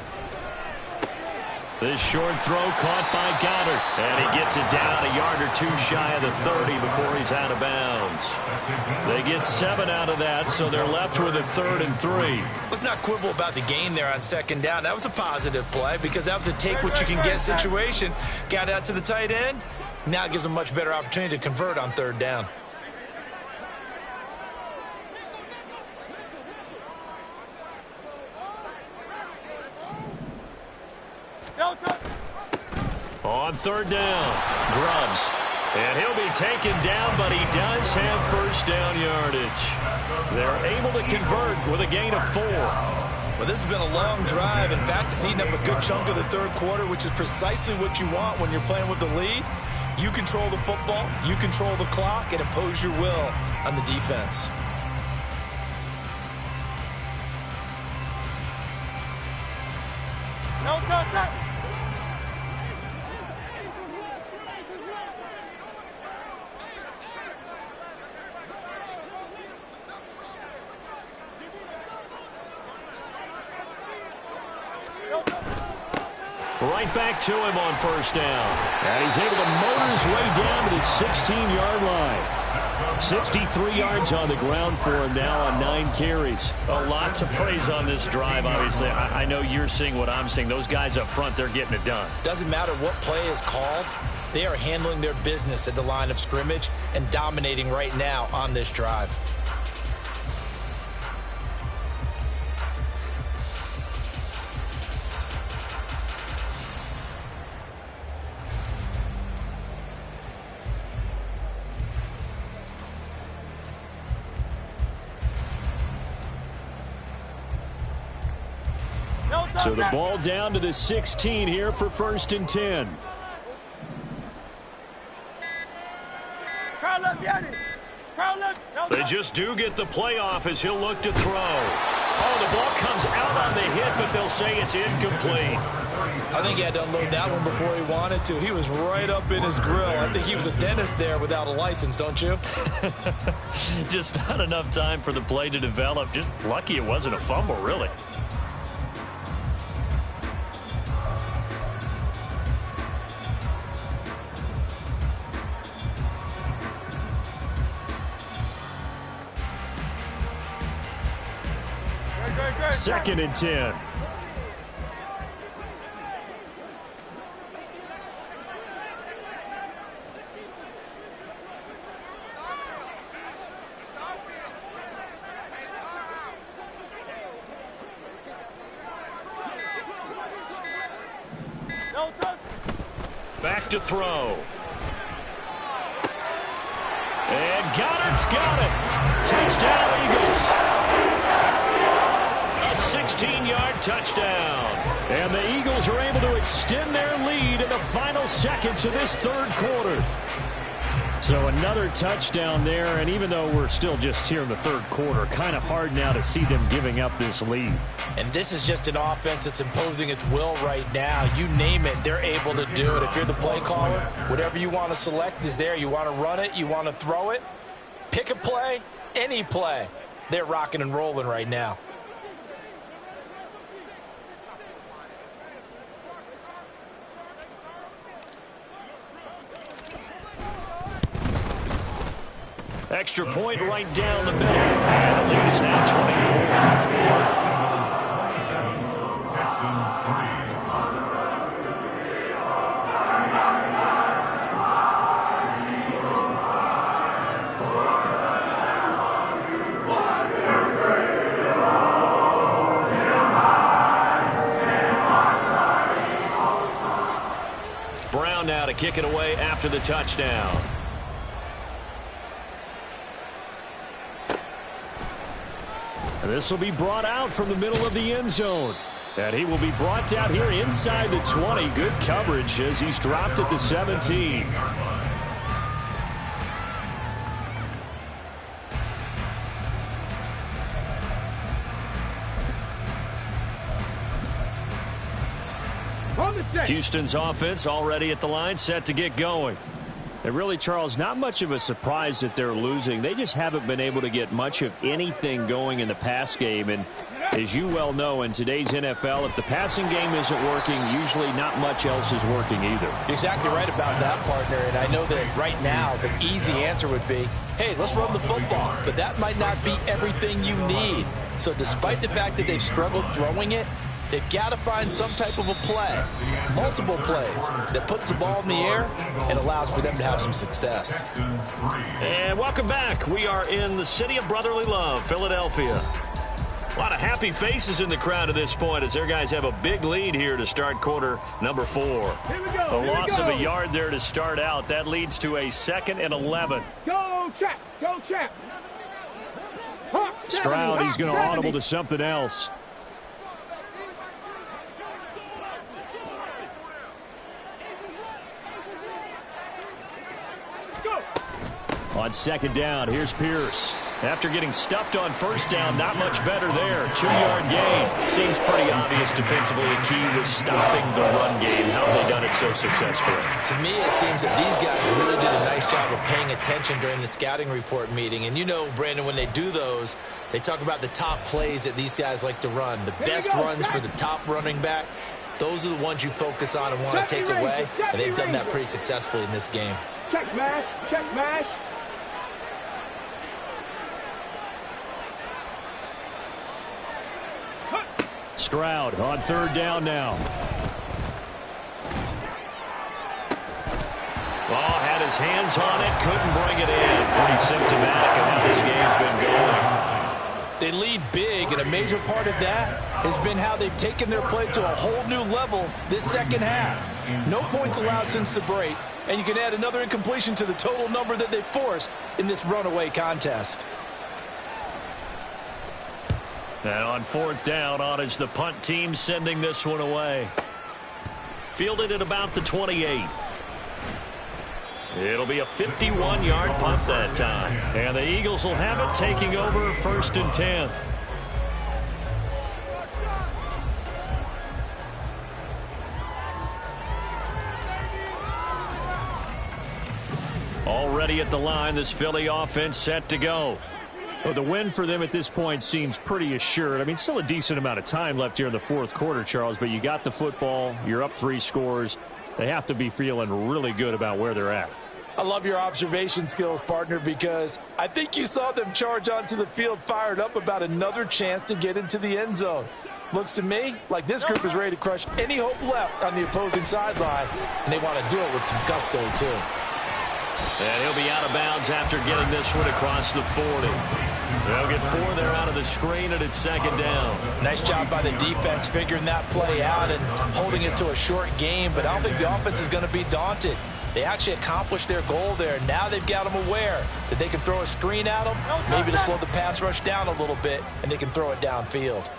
This short throw caught by Goddard. And he gets it down a yard or two shy of the 30 before he's out of bounds. They get 7 out of that, so they're left with a 3rd and 3. Let's not quibble about the gain there on 2nd down. That was a positive play because that was a take-what-you-can-get situation. Got out to the tight end. Now it gives them a much better opportunity to convert on 3rd down. On 3rd down, Grubbs. And he'll be taken down, but he does have first down yardage. They're able to convert with a gain of 4. Well, this has been a long drive. In fact, it's eaten up a good chunk of the 3rd quarter, which is precisely what you want when you're playing with the lead. You control the football, you control the clock, and impose your will on the defense. No touchdown. Right back to him on first down. And he's able to motor his way down to the 16-yard line. 63 yards on the ground for him now on 9 carries. Lots of praise on this drive, obviously. I know you're seeing what I'm seeing. Those guys up front, they're getting it done. Doesn't matter what play is called. They are handling their business at the line of scrimmage and dominating right now on this drive. So the ball down to the 16 here for 1st and 10. They just do get the playoff as he'll look to throw. Oh, the ball comes out on the hit, but they'll say it's incomplete. I think he had to unload that one before he wanted to. He was right up in his grill. I think he was a dentist there without a license, don't you? Just not enough time for the play to develop. Just lucky it wasn't a fumble, really. Second and 10. Back to throw. And Goddard's got it. Touchdown, Eagles. 16-yard touchdown. And the Eagles are able to extend their lead in the final seconds of this 3rd quarter. So another touchdown there, and even though we're still just here in the 3rd quarter, kind of hard now to see them giving up this lead. And this is just an offense that's imposing its will right now. You name it, they're able to do it. If you're the play caller, whatever you want to select is there. You want to run it, you want to throw it. Pick a play, any play. They're rocking and rolling right now. Extra point right down the middle. And the lead is now 24. Texans 3. Brown now to kick it away after the touchdown. And this will be brought out from the middle of the end zone. And he will be brought down here inside the 20. Good coverage as he's dropped at the 17. Houston's offense already at the line, set to get going. And really, Charles, not much of a surprise that they're losing. They just haven't been able to get much of anything going in the pass game. And as you well know, in today's NFL, if the passing game isn't working, usually not much else is working either. You're exactly right about that, partner. And I know that right now the easy answer would be, hey, let's run the football. But that might not be everything you need. So despite the fact that they've struggled throwing it, they've got to find some type of a play, multiple plays, that puts the ball in the air and allows for them to have some success. And welcome back. We are in the city of brotherly love, Philadelphia. A lot of happy faces in the crowd at this point as their guys have a big lead here to start quarter number 4. A loss of a yard there to start out. That leads to a 2nd and 11. Go, Chap. Go, Chap. Stroud, he's going to audible to something else. On 2nd down, here's Pierce. After getting stuffed on 1st down, not much better there. 2-yard gain. Seems pretty obvious defensively. The key was stopping the run game. How have they done it so successfully? To me, it seems that these guys really did a nice job of paying attention during the scouting report meeting. And you know, Brandon, when they do those, they talk about the top plays that these guys like to run. The best runs for the top running back. Those are the ones you focus on and want to take away. And they've done that pretty successfully in this game. Check mash. Check mash. Stroud on 3rd down now. Oh, had his hands on it, couldn't bring it in. Pretty symptomatic of how this game's been going. They lead big, and a major part of that has been how they've taken their play to a whole new level this 2nd half. No points allowed since the break, and you can add another incompletion to the total number that they forced in this runaway contest. And on 4th down, on is the punt team sending this one away. Fielded at about the 28. It'll be a 51-yard punt that time. And the Eagles will have it, taking over 1st and 10. Already at the line, this Philly offense set to go. Well, the win for them at this point seems pretty assured. I mean, still a decent amount of time left here in the 4th quarter, Charles, but you got the football. You're up 3 scores. They have to be feeling really good about where they're at. I love your observation skills, partner, because I think you saw them charge onto the field fired up about another chance to get into the end zone. Looks to me like this group is ready to crush any hope left on the opposing sideline, and they want to do it with some gusto, too. And he'll be out of bounds after getting this one across the 40. They'll get 4 there out of the screen, and it's 2nd down. Nice job by the defense figuring that play out and holding it to a short game, but I don't think the offense is going to be daunted. They actually accomplished their goal there. Now they've got them aware that they can throw a screen at them, maybe to slow the pass rush down a little bit, and they can throw it downfield.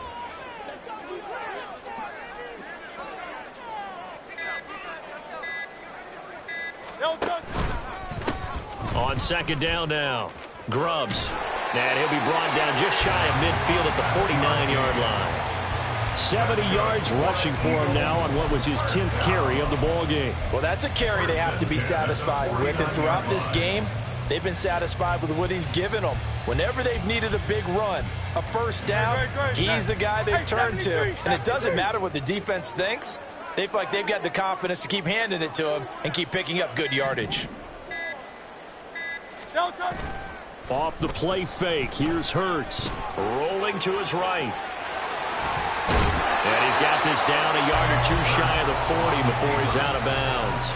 On 2nd down now, Grubbs. And he'll be brought down just shy of midfield at the 49-yard line. 70 yards rushing for him now on what was his 10th carry of the ball game. Well, that's a carry they have to be satisfied with. And throughout this game, they've been satisfied with what he's given them. Whenever they've needed a big run, a 1st down, he's the guy they've turned to. And it doesn't matter what the defense thinks. They feel like they've got the confidence to keep handing it to him and keep picking up good yardage. Off the play fake, here's Hurts. Rolling to his right. And he's got this down a yard or two shy of the 40 before he's out of bounds.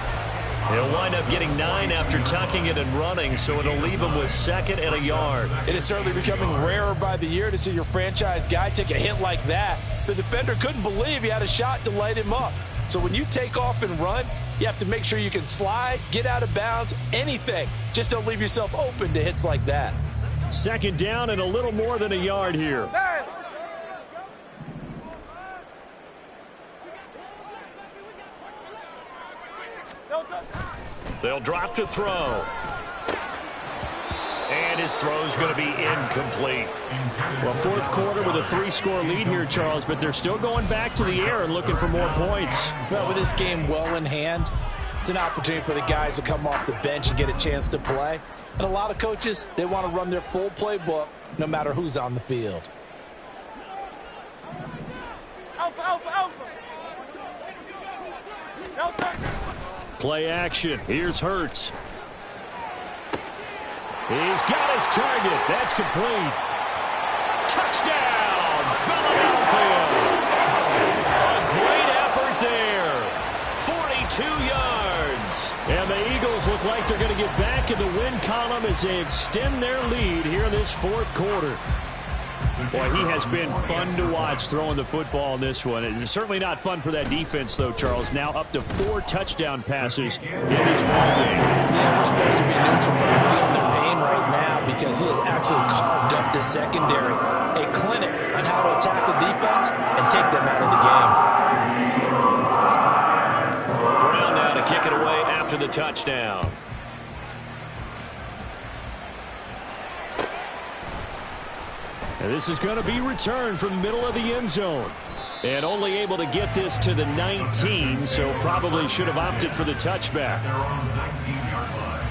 He'll wind up getting 9 after tucking it and running, so it'll leave him with 2nd and a yard. It is certainly becoming rarer by the year to see your franchise guy take a hit like that. The defender couldn't believe he had a shot to light him up. So when you take off and run, you have to make sure you can slide, get out of bounds, anything. Just don't leave yourself open to hits like that. 2nd down and a little more than a yard here. They'll drop to throw. And his throw's going to be incomplete. Well, 4th quarter with a 3-score lead here, Charles, but they're still going back to the air and looking for more points. Well, with this game well in hand, it's an opportunity for the guys to come off the bench and get a chance to play. And a lot of coaches, they want to run their full playbook no matter who's on the field. Alpha, alpha, alpha. Alpha. Play action. Here's Hurts. He's got his target. That's complete. Touchdown, Philadelphia. A great effort there. 42 yards. And the Eagles look like they're going to get back in the win column as they extend their lead here in this 4th quarter. Boy, he has been fun to watch throwing the football in this one. It's certainly not fun for that defense, though, Charles. Now up to 4 touchdown passes in this ball game. Yeah, we're supposed to be neutral, but I'm feeling their pain right now because he has absolutely carved up this secondary. A clinic on how to attack the defense and take them out of the game. Brown now to kick it away after the touchdown. And this is going to be returned from the middle of the end zone. And only able to get this to the 19, so probably should have opted for the touchback. They're on the 19-yard line.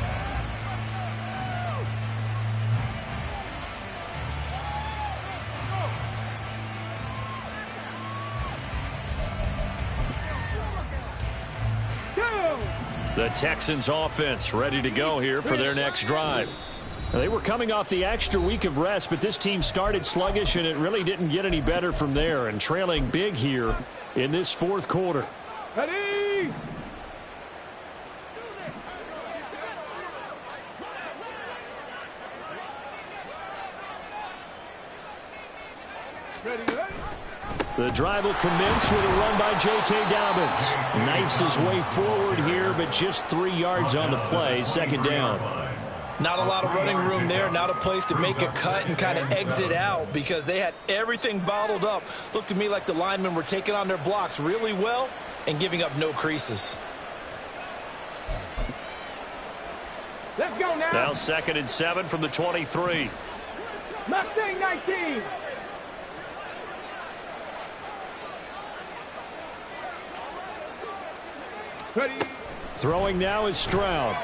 The Texans offense ready to go here for their next drive. They were coming off the extra week of rest, but this team started sluggish, and it really didn't get any better from there, and trailing big here in this 4th quarter. Ready? Ready, ready? The drive will commence with a run by J.K. Dobbins. Knifes his way forward here, but just 3 yards on the play. 2nd down. Not a lot of running room there, not a place to make a cut and kind of exit out because they had everything bottled up. Looked to me like the linemen were taking on their blocks really well and giving up no creases. Let's go now. Now 2nd and 7 from the 23. Mustang 19. Ready? Throwing now is Stroud.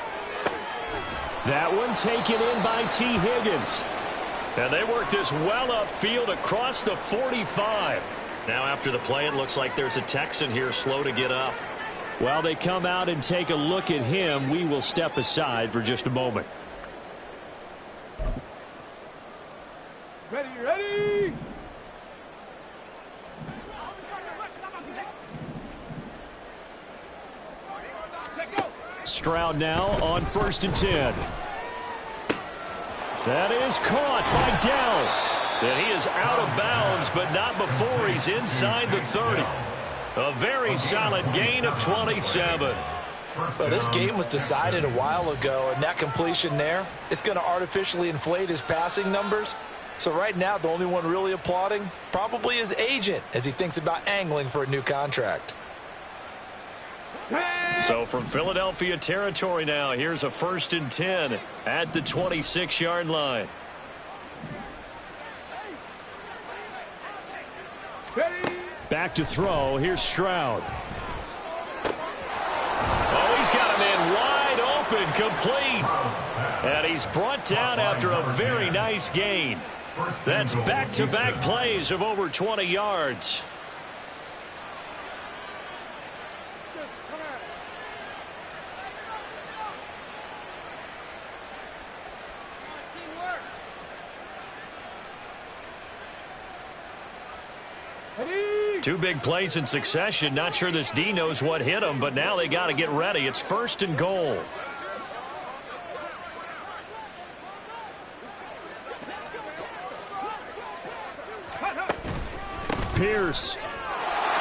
That one taken in by T. Higgins. And they work this well upfield across the 45. Now after the play, it looks like there's a Texan here slow to get up. While they come out and take a look at him, we will step aside for just a moment. Ready, ready? Stroud now on 1st and 10. That is caught by Dell. And he is out of bounds, but not before he's inside the 30. A very solid gain of 27. Well, this game was decided a while ago, and that completion there, it's going to artificially inflate his passing numbers. So right now, the only one really applauding probably his agent as he thinks about angling for a new contract. So from Philadelphia territory now, here's a 1st and 10 at the 26-yard line. Back to throw. Here's Stroud. Oh, he's got him in wide open, complete. And he's brought down after a very nice gain. That's back-to-back plays of over 20 yards. Two big plays in succession. Not sure this D knows what hit him, but now they got to get ready. It's 1st and goal. Pierce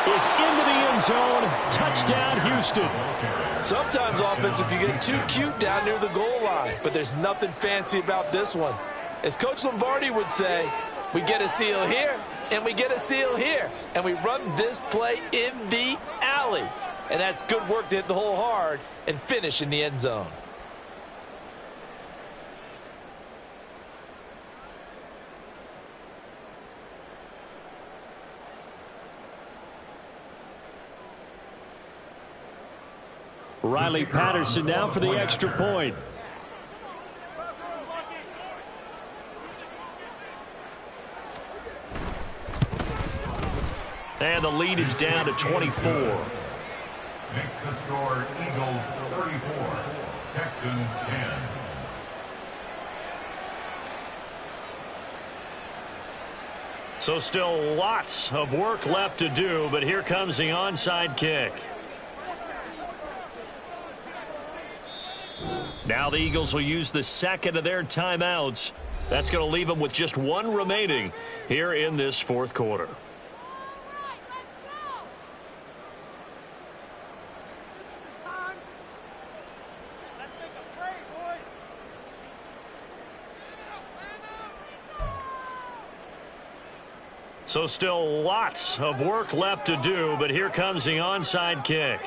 is into the end zone. Touchdown, Houston. Sometimes offenses can get too cute down near the goal line, but there's nothing fancy about this one. As Coach Lombardi would say, we get a seal here, and we get a seal here, and we run this play in the alley. And that's good work to hit the hole hard and finish in the end zone. Riley Patterson now for the extra point. And the lead is down to 24. Makes the score Eagles 34, Texans 10. So still lots of work left to do, but here comes the onside kick. Now the Eagles will use the second of their timeouts. That's going to leave them with just one remaining here in this fourth quarter. So still lots of work left to do, but here comes the onside kick.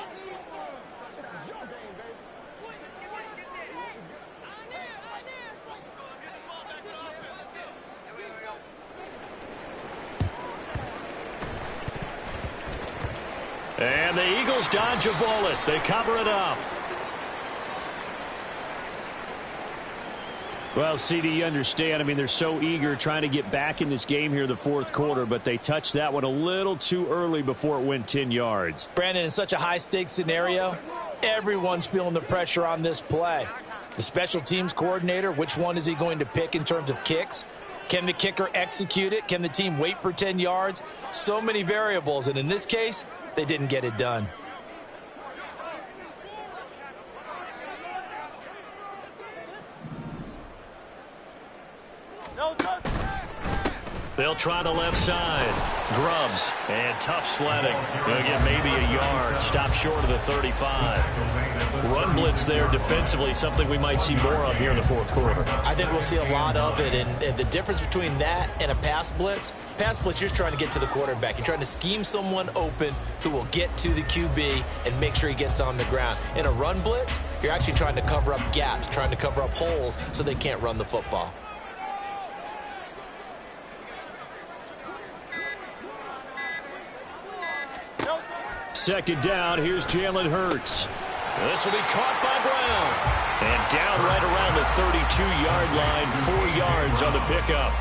And the Eagles dodge a bullet. They cover it up. Well, CD, you understand. I mean, they're so eager trying to get back in this game here in the fourth quarter, but they touched that one a little too early before it went 10 yards. Brandon, in such a high-stakes scenario, everyone's feeling the pressure on this play. The special teams coordinator, which one is he going to pick in terms of kicks? Can the kicker execute it? Can the team wait for 10 yards? So many variables, and in this case, they didn't get it done. They'll try the left side. Grubbs and tough sledding. They'll get maybe a yard. Stop short of the 35. Run blitz there defensively, something we might see more of here in the fourth quarter. I think we'll see a lot of it, and the difference between that and a pass blitz, you're just trying to get to the quarterback. You're trying to scheme someone open who will get to the QB and make sure he gets on the ground. In a run blitz, you're actually trying to cover up gaps, trying to cover up holes so they can't run the football. Second down, here's Jalen Hurts. This will be caught by Brown. And down right around the 32-yard line, 4 yards on the pickup.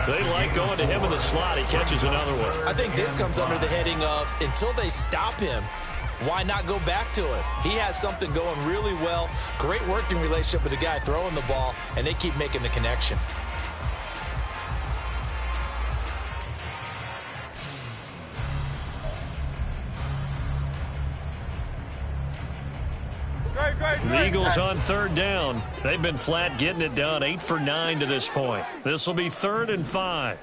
They like going to him in the slot. He catches another one. I think this comes under the heading of, until they stop him, why not go back to it? He has something going really well. Great working relationship with the guy throwing the ball, and they keep making the connection. The Eagles on third down. They've been flat getting it done. 8 for 9 to this point. This will be 3rd and 5.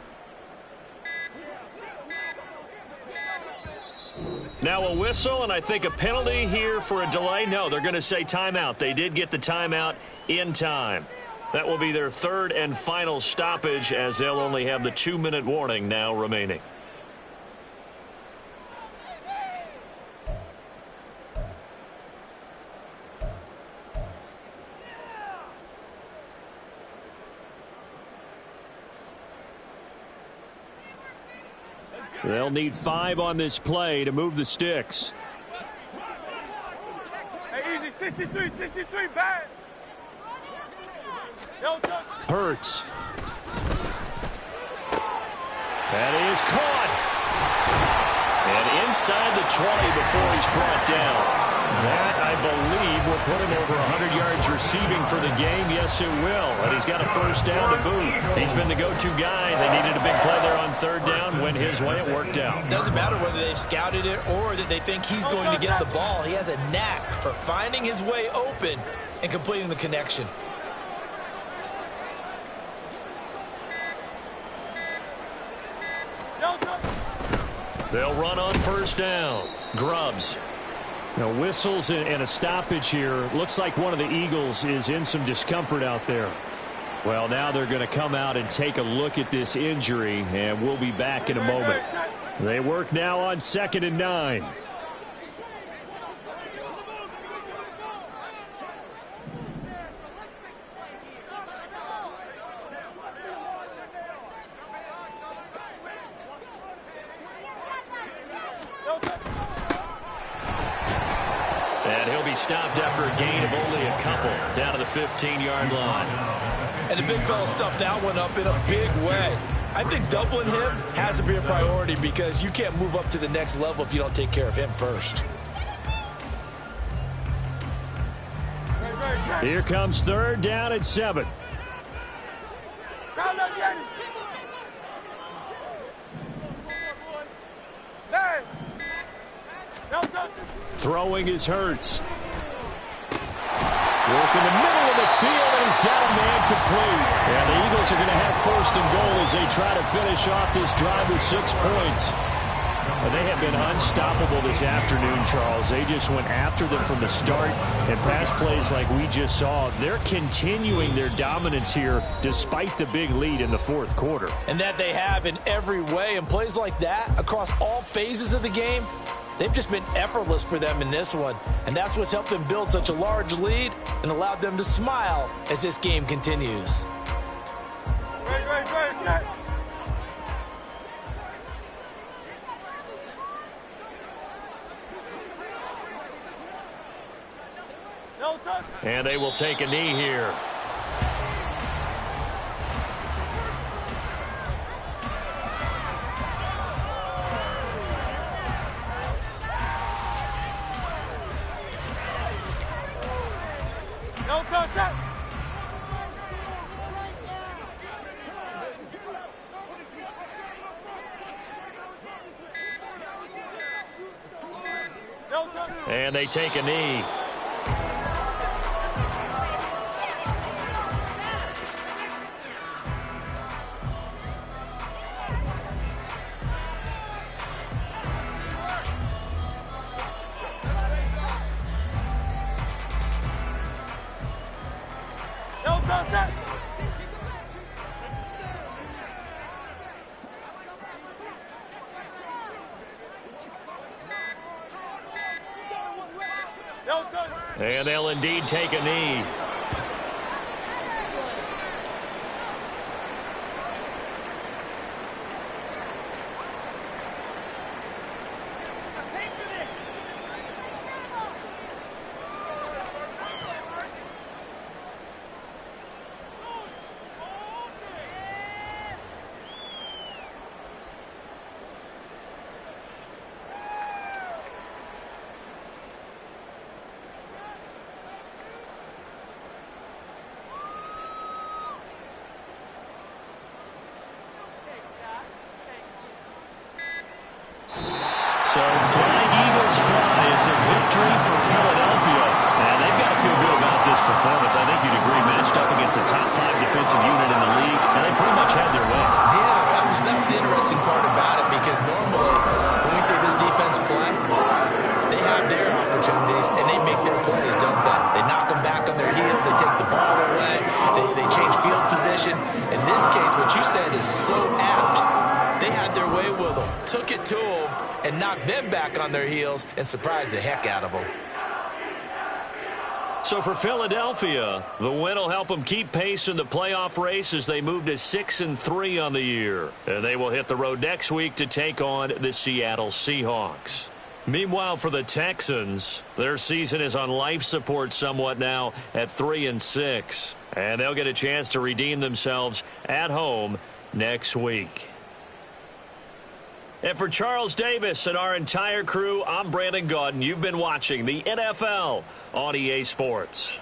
Now a whistle, and I think a penalty here for a delay. No, they're going to say timeout. They did get the timeout in time. That will be their 3rd and final stoppage, as they'll only have the 2-minute warning now remaining. They'll need 5 on this play to move the sticks. Hey, easy, 63, bad. Hurts. That is caught. And inside the 20 before he's brought down. That, I believe, will put him over 100 yards receiving for the game. Yes, it will. And he's got a first down to boot. He's been the go-to guy. They needed a big play there on third down. Went his way. It worked out. Doesn't matter whether they scouted it or that they think he's going to get the ball. He has a knack for finding his way open and completing the connection. They'll run on first down. Grubbs. Now, whistles and a stoppage here. Looks like one of the Eagles is in some discomfort out there. Well, now they're going to come out and take a look at this injury, and we'll be back in a moment. They work now on 2nd and 9. And he'll be stopped after a gain of only a couple down to the 15-yard line. And the big fella stuffed that one up in a big way. I think doubling him has to be a priority because you can't move up to the next level if you don't take care of him first. Here comes 3rd down at 7. Throwing is Hurts. Work in the middle of the field, and he's got a man complete. And the Eagles are going to have 1st and goal as they try to finish off this drive with 6 points. They have been unstoppable this afternoon, Charles. They just went after them from the start, and pass plays like we just saw. They're continuing their dominance here despite the big lead in the 4th quarter. And that they have in every way. And plays like that across all phases of the game, they've just been effortless for them in this one. And that's what's helped them build such a large lead and allowed them to smile as this game continues. And they will take a knee here. No contact. And they take a knee. And they'll indeed take a knee. So flying Eagles fly. It's a victory for Philadelphia. And they've got to feel good about this performance. I think you'd agree, matched up against a top 5 defensive unit in the league, and they pretty much had their way. Yeah, that was the interesting part about it, because normally when we say this defense play, they have their opportunities and they make their plays, don't they? They knock them back on their heels. They take the ball away. They change field position. In this case, what you said is so apt. They had their way with them, took it to them, and knocked them back on their heels and surprised the heck out of them. So for Philadelphia, the win will help them keep pace in the playoff race as they move to 6-3 on the year. And they will hit the road next week to take on the Seattle Seahawks. Meanwhile, for the Texans, their season is on life support somewhat now at 3-6. And they'll get a chance to redeem themselves at home next week. And for Charles Davis and our entire crew, I'm Brandon Gaudin. You've been watching the NFL on EA Sports.